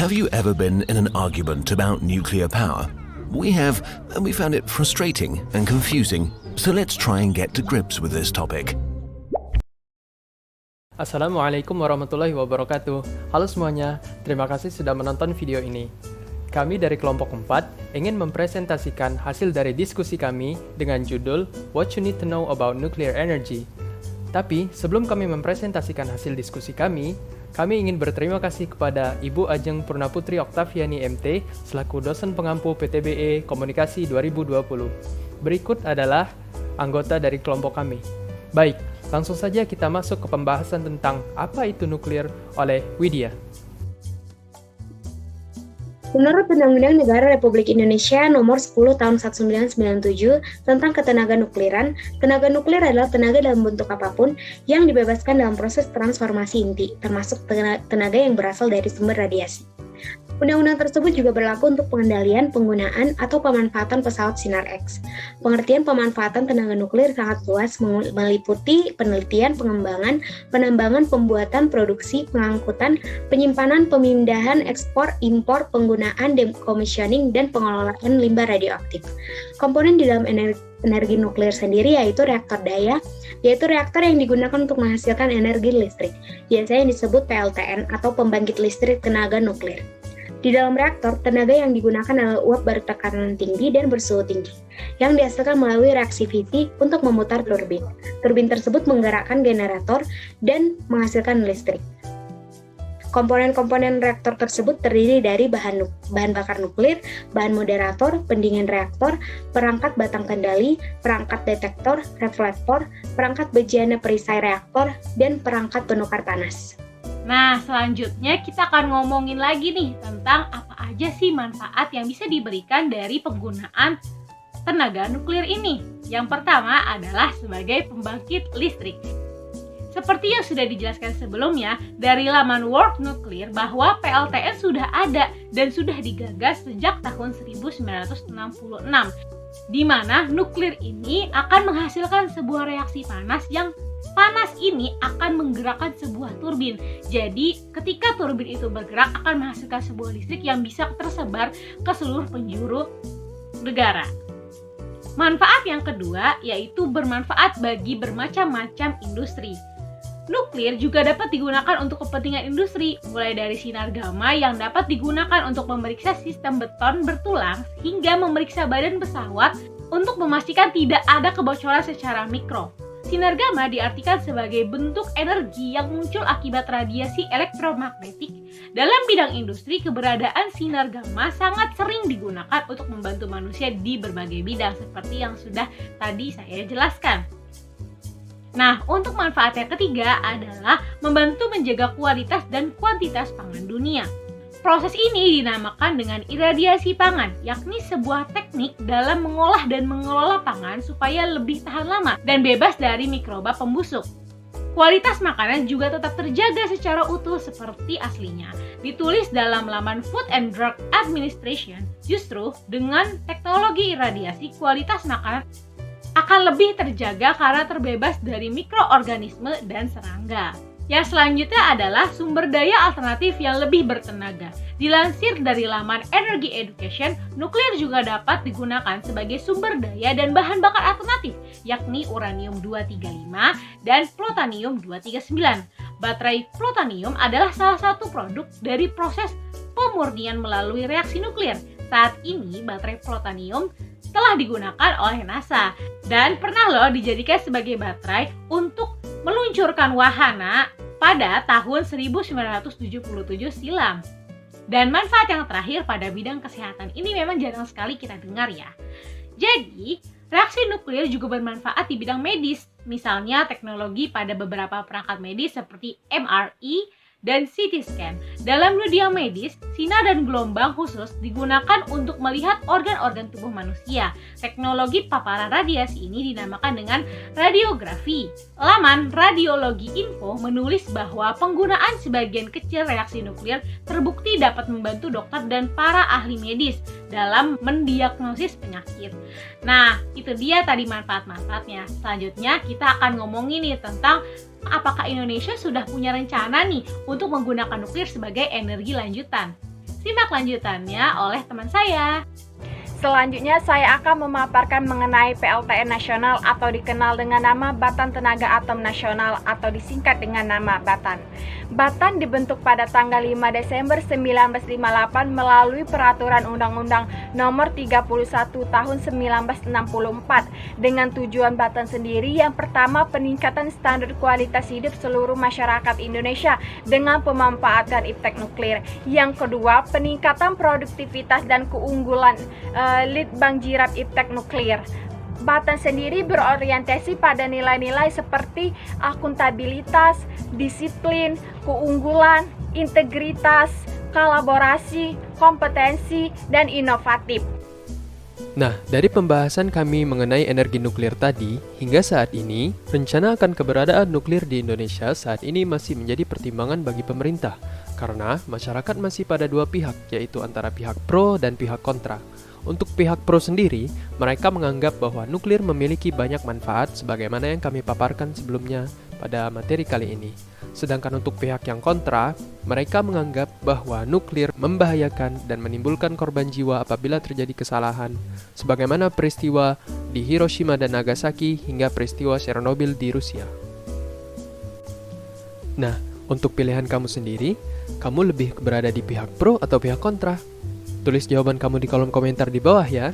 Have you ever been in an argument about nuclear power? We have, and we found it frustrating and confusing. So let's try and get to grips with this topic. Assalamualaikum warahmatullahi wabarakatuh. Halo semuanya, terima kasih sudah menonton video ini. Kami dari kelompok 4 ingin mempresentasikan hasil dari diskusi kami dengan judul What You Need to Know About Nuclear Energy. Tapi sebelum kami mempresentasikan hasil diskusi kami ingin berterima kasih kepada Ibu Ajeng Purnaputri Oktaviani MT selaku dosen pengampu PTBE Komunikasi 2020. Berikut adalah anggota dari kelompok kami. Baik, langsung saja kita masuk ke pembahasan tentang apa itu nuklir oleh Widya. Menurut Undang-Undang Negara Republik Indonesia Nomor 10 Tahun 1997 tentang ketenaga nukliran, tenaga nuklir adalah tenaga dalam bentuk apapun yang dibebaskan dalam proses transformasi inti, termasuk tenaga yang berasal dari sumber radiasi. Undang-undang tersebut juga berlaku untuk pengendalian, penggunaan, atau pemanfaatan pesawat Sinar X. Pengertian pemanfaatan tenaga nuklir sangat luas, meliputi penelitian, pengembangan, penambangan, pembuatan, produksi, pengangkutan, penyimpanan, pemindahan, ekspor, impor, penggunaan, decommissioning, dan pengelolaan limbah radioaktif. Komponen di dalam energi nuklir sendiri yaitu reaktor daya, yaitu reaktor yang digunakan untuk menghasilkan energi listrik, biasanya disebut PLTN atau pembangkit listrik tenaga nuklir. Di dalam reaktor, tenaga yang digunakan adalah uap bertekanan tinggi dan bersuhu tinggi, yang dihasilkan melalui reaksi fisik untuk memutar turbin. Turbin tersebut menggerakkan generator dan menghasilkan listrik. Komponen-komponen reaktor tersebut terdiri dari bahan bakar nuklir, bahan moderator, pendingin reaktor, perangkat batang kendali, perangkat detektor, reflektor, perangkat bejana perisai reaktor, dan perangkat penukar panas. Nah, selanjutnya kita akan ngomongin lagi nih tentang apa aja sih manfaat yang bisa diberikan dari penggunaan tenaga nuklir ini. Yang pertama adalah sebagai pembangkit listrik. Seperti yang sudah dijelaskan sebelumnya dari laman World Nuclear bahwa PLTN sudah ada dan sudah digagas sejak tahun 1966, di mana nuklir ini akan menghasilkan sebuah reaksi panas yang panas ini akan menggerakkan sebuah turbin. Jadi, ketika turbin itu bergerak akan menghasilkan sebuah listrik yang bisa tersebar ke seluruh penjuru negara. Manfaat yang kedua yaitu bermanfaat bagi bermacam-macam industri. Nuklir juga dapat digunakan untuk kepentingan industri, mulai dari sinar gamma yang dapat digunakan untuk memeriksa sistem beton bertulang hingga memeriksa badan pesawat untuk memastikan tidak ada kebocoran secara mikro. Sinar gamma diartikan sebagai bentuk energi yang muncul akibat radiasi elektromagnetik. Dalam bidang industri, keberadaan sinar gamma sangat sering digunakan untuk membantu manusia di berbagai bidang seperti yang sudah tadi saya jelaskan. Nah, untuk manfaat yang ketiga adalah membantu menjaga kualitas dan kuantitas pangan dunia. Proses ini dinamakan dengan iradiasi pangan, yakni sebuah teknik dalam mengolah dan mengelola pangan supaya lebih tahan lama dan bebas dari mikroba pembusuk. Kualitas makanan juga tetap terjaga secara utuh seperti aslinya. Ditulis dalam laman Food and Drug Administration, justru dengan teknologi iradiasi kualitas makanan akan lebih terjaga karena terbebas dari mikroorganisme dan serangga. Yang selanjutnya adalah sumber daya alternatif yang lebih bertenaga. Dilansir dari laman Energy Education, nuklir juga dapat digunakan sebagai sumber daya dan bahan bakar alternatif, yakni uranium-235 dan plutonium-239. Baterai plutonium adalah salah satu produk dari proses pemurnian melalui reaksi nuklir. Saat ini, baterai plutonium telah digunakan oleh NASA dan pernah dijadikan sebagai baterai untuk meluncurkan wahana pada tahun 1977 silam. Dan manfaat yang terakhir pada bidang kesehatan ini memang jarang sekali kita dengar ya. Jadi, reaksi nuklir juga bermanfaat di bidang medis, misalnya teknologi pada beberapa perangkat medis seperti MRI dan CT scan. Dalam dunia medis, sinar dan gelombang khusus digunakan untuk melihat organ-organ tubuh manusia. Teknologi paparan radiasi ini dinamakan dengan radiografi. Laman Radiologi Info menulis bahwa penggunaan sebagian kecil reaksi nuklir terbukti dapat membantu dokter dan para ahli medis dalam mendiagnosis penyakit. Nah, itu dia tadi manfaat-manfaatnya. Selanjutnya kita akan ngomongin nih tentang apakah Indonesia sudah punya rencana nih untuk menggunakan nuklir sebagai energi lanjutan. Simak lanjutannya oleh teman saya. Selanjutnya saya akan memaparkan mengenai PLTN Nasional atau dikenal dengan nama Batan Tenaga Atom Nasional atau disingkat dengan nama Batan. Batan dibentuk pada tanggal 5 Desember 1958 melalui Peraturan Undang-Undang Nomor 31 Tahun 1964 dengan tujuan Batan sendiri yang pertama peningkatan standar kualitas hidup seluruh masyarakat Indonesia dengan pemanfaatan iptek nuklir. Yang kedua, peningkatan produktivitas dan keunggulan litbang jirap iptek nuklir. Batan sendiri berorientasi pada nilai-nilai seperti akuntabilitas, disiplin, keunggulan, integritas, kolaborasi, kompetensi, dan inovatif. Nah, dari pembahasan kami mengenai energi nuklir tadi, hingga saat ini, rencana akan keberadaan nuklir di Indonesia saat ini masih menjadi pertimbangan bagi pemerintah, karena masyarakat masih pada dua pihak, yaitu antara pihak pro dan pihak kontra. Untuk pihak pro sendiri, mereka menganggap bahwa nuklir memiliki banyak manfaat sebagaimana yang kami paparkan sebelumnya pada materi kali ini. Sedangkan untuk pihak yang kontra, mereka menganggap bahwa nuklir membahayakan dan menimbulkan korban jiwa apabila terjadi kesalahan, sebagaimana peristiwa di Hiroshima dan Nagasaki hingga peristiwa Chernobyl di Rusia. Nah, untuk pilihan kamu sendiri, kamu lebih berada di pihak pro atau pihak kontra? Tulis jawaban kamu di kolom komentar di bawah ya.